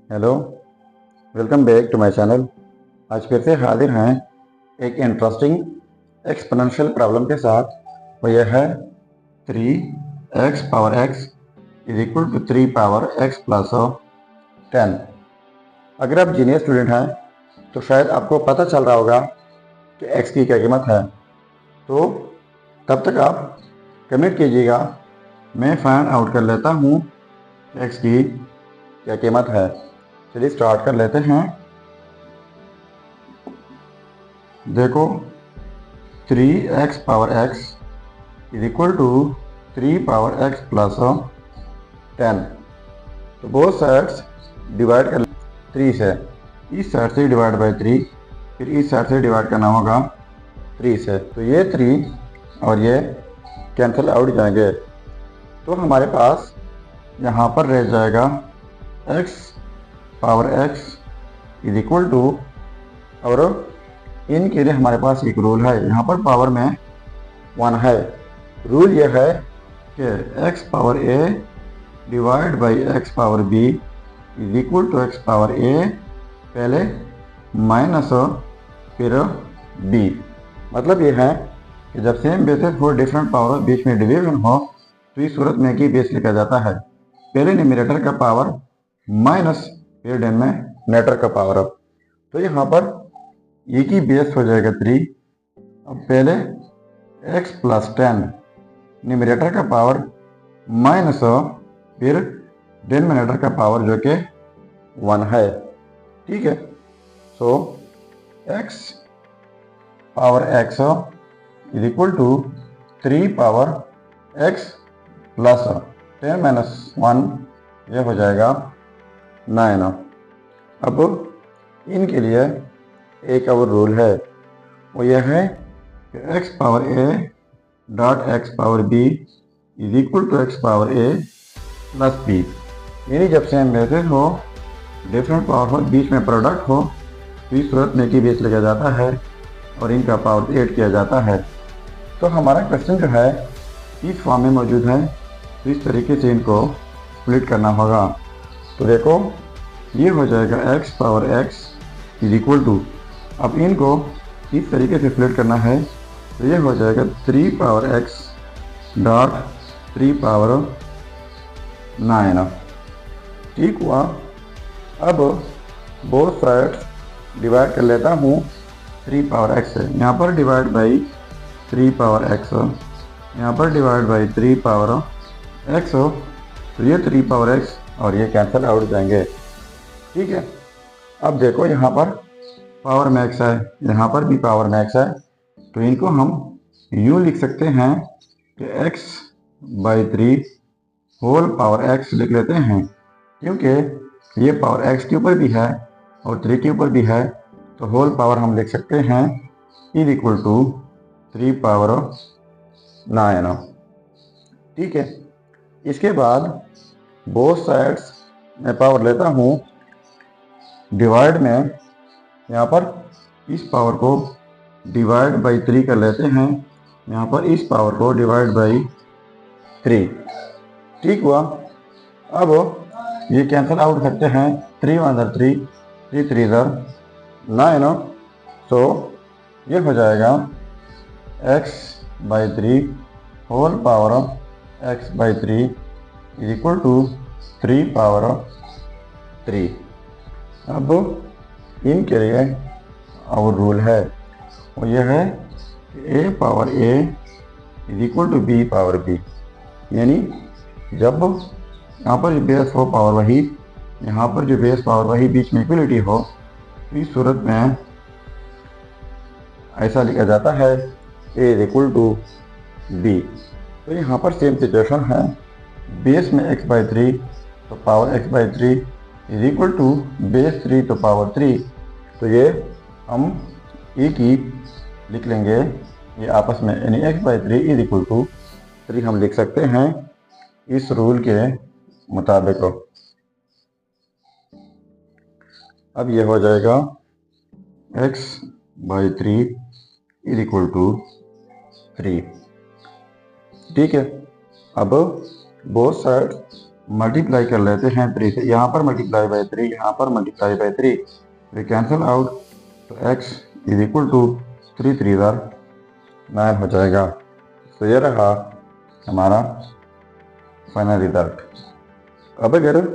Hello, welcome back to my channel. आज फिर से हाजिर हैं एक इंटरेस्टिंग एक्सपोनेंशियल प्रॉब्लम के साथ। वो यह है 3x power x is equal to 3 power x plus 10। अगर आप जीनियस स्टूडेंट हैं तो शायद आपको पता चल रहा होगा कि x की क्या कीमत है। तो तब तक आप कमेंट कीजिएगा, मैं फाइंड आउट कर लेता हूँ x की क्या कीमत है। चलिए स्टार्ट कर लेते हैं। देखो, 3x power x is equal to 3 power x plus 10। तो बोथ साइड्स डिवाइड कर 3 से, इस साइड से डिवाइड बाई 3, फिर इस साइड से डिवाइड करना होगा 3 से। तो ये 3 और ये कैंसिल आउट जाएंगे। तो हमारे पास यहाँ पर रह जाएगा x power x is equal to, और इनके लिए हमारे पास एक रूल है, यहाँ पर पावर में 1 है। रूल यह है कि x power a divide by x power b is equal to x power a पहले माइनस फिर b। मतलब यह है कि जब सेम बेसिस हो, डिफरेंट पावर बीच में डिवीजन हो, तो इस सूरत में की बेस लिखा जाता है पहले न्यूमरेटर का पावर माइनस फिर डिनोमिनेटर का पावर। तो यहाँ पर e की बेस हो जाएगा 3। अब पहले x प्लस 10 न्यूमरेटर का पावर माइनस फिर डिनोमिनेटर का पावर जो कि 1 है। ठीक है। So x power x is equal to 3 power x plus 10 minus 1, यह हो जाएगा 9। अब इनके लिए एक और रूल है, वो यह है कि x power a dot x power b is equal to x power a plus b। यानी जब सेम बेसिस हो, डिफरेंट पावर हो, बीच में प्रोडक्ट हो, तो इस सूरत में की बेस लिया जाता है और इनका पावर ऐड किया जाता है। तो हमारा क्वेश्चन जो है इस फॉर्म में मौजूद है, तो इस तरीके से इनको स्प्लिट करना होगा। तो देखो, ये हो जाएगा x power x is equal to, अब इनको इस तरीके से स्प्लिट करना है, तो ये हो जाएगा 3 पावर x डॉट 3 पावर 9। ठीक हुआ। अब बोथ साइड्स डिवाइड कर लेता हूँ 3 पावर x से। यहाँ पर डिवाइड बाई 3 पावर x, यहाँ पर डिवाइड बाई 3 पावर x। तो ये 3 पावर x और ये कैंसिल आउट जाएंगे। ठीक है। अब देखो, यहाँ पर पावर में x है, यहाँ पर भी पावर में x है, तो इनको हम यूँ लिख सकते हैं कि x by 3 whole power x लिख लेते हैं, क्योंकि ये पावर x के ऊपर भी है और 3 के ऊपर भी है, तो होल पावर हम लिख सकते हैं इज इक्वल टू 3 पावर 9। ठीक है। इसके बाद बोथ साइड्स में पावर लेता हूँ, डिवाइड में यहाँ पर इस पावर को डिवाइड बाई 3 कर लेते हैं, यहाँ पर इस पावर को डिवाइड बाई 3। ठीक हुआ। अब ये कैंसिल आउट करते हैं, 3 1 3, 3 3 9। सो ये हो जाएगा x by 3 whole power x by 3 is equal to 3 power 3। अब इनके लिए और रूल है, वो यह है कि a power a is equal to b power b। यानी जब यहाँ पर बेस हो पावर वही, यहाँ पर जो बेस पावर वही, बीच में इक्वलिटी हो, तो इस सूरत में ऐसा लिखा जाता है a is equal to b। तो यहाँ पर सेम सिचुएशन है, बेस में x बाई 3 तो power x by 3 is equal to base 3 तो पावर 3। तो ये हम e की लिख लेंगे ये आपस में, यानी x by 3 is equal to 3 हम लिख सकते हैं इस रूल के मुताबिक। अब ये हो जाएगा x by 3 is equal to 3। ठीक है। अब बोथ साइड मल्टीप्लाई कर लेते हैं 3 से, यहाँ पर मल्टीप्लाई बाई 3, यहाँ पर multiply by 3, we cancel out, तो x इज इक्वल टू 3 3 9 हो जाएगा। तो ये रहा हमारा फाइनल रिजल्ट। अब अगर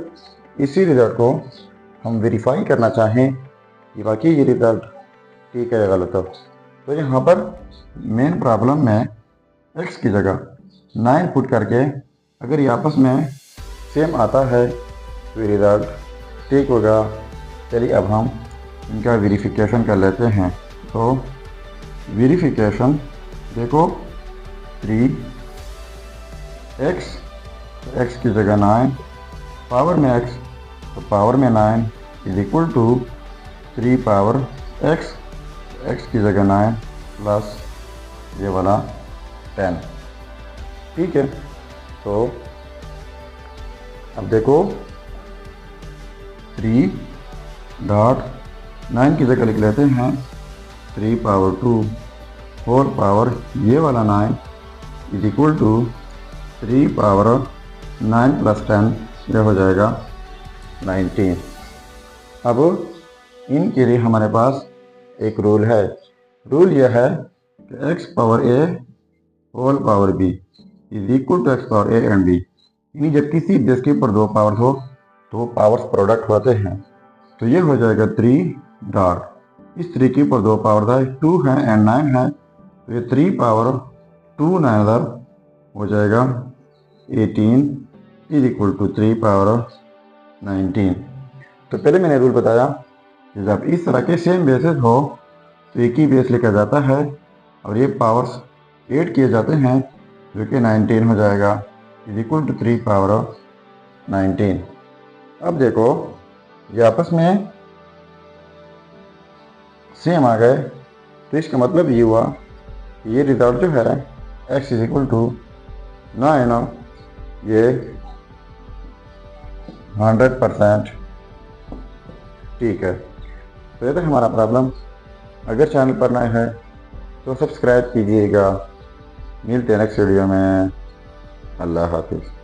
इसी रिजल्ट को हम वेरीफाई करना चाहें कि वाकई ये रिजल्ट ठीक है या गलत हो, तो यहाँ पर मेन प्रॉब्लम में x की जगह 9 पुट करके अगर ये आपस में सेम आता है तो रिजल्ट ठीक होगा। चलिए अब हम इनका वेरिफिकेशन कर लेते हैं। तो वेरिफिकेशन देखो 3x, x की जगह 9, पावर में x तो पावर में 9 is equal to 3 power x, x की जगह 9 प्लस ये वाला 10। ठीक है, तो अब देखो 3.9 की जगह लिख लेते हैं 3 पावर 2 होल पावर ये वाला 9 is equal to 3 power 9 plus 10, ये हो जाएगा 19। अब इनके लिए हमारे पास एक रूल है। रूल यह है कि x power a whole power b is equal to x power a and b, यानी जब किसी बेस के ऊपर दो पावर हो तो पावर्स प्रोडक्ट होते हैं। तो ये हो जाएगा 3 डॉट इस 3 के ऊपर दो पावर था, 2 है एंड 9 है, तो ये 3 पावर 2 9 हो जाएगा 18 इज इक्वल टू 3 पावर 19। तो पहले मैंने रूल बताया कि जब इस तरह के सेम बेसेस हो तो एक ही बेस लेकर जाता है और ये पावर्स ऐड किए जाते हैं जो कि 19 हो जाएगा इज इक्वल टू 3 पावर 19। अब देखो ये आपस में सेम आ गए, तो इसका मतलब ये हुआ कि ये रिजल्ट जो है x इज इक्वल टू 9, ये 100% ठीक है। तो ये तो हमारा प्रॉब्लम। अगर चैनल पर नए हैं तो सब्सक्राइब कीजिएगा। मिलते हैं नेक्स्ट वीडियो में। अल्लाह हाफिज़।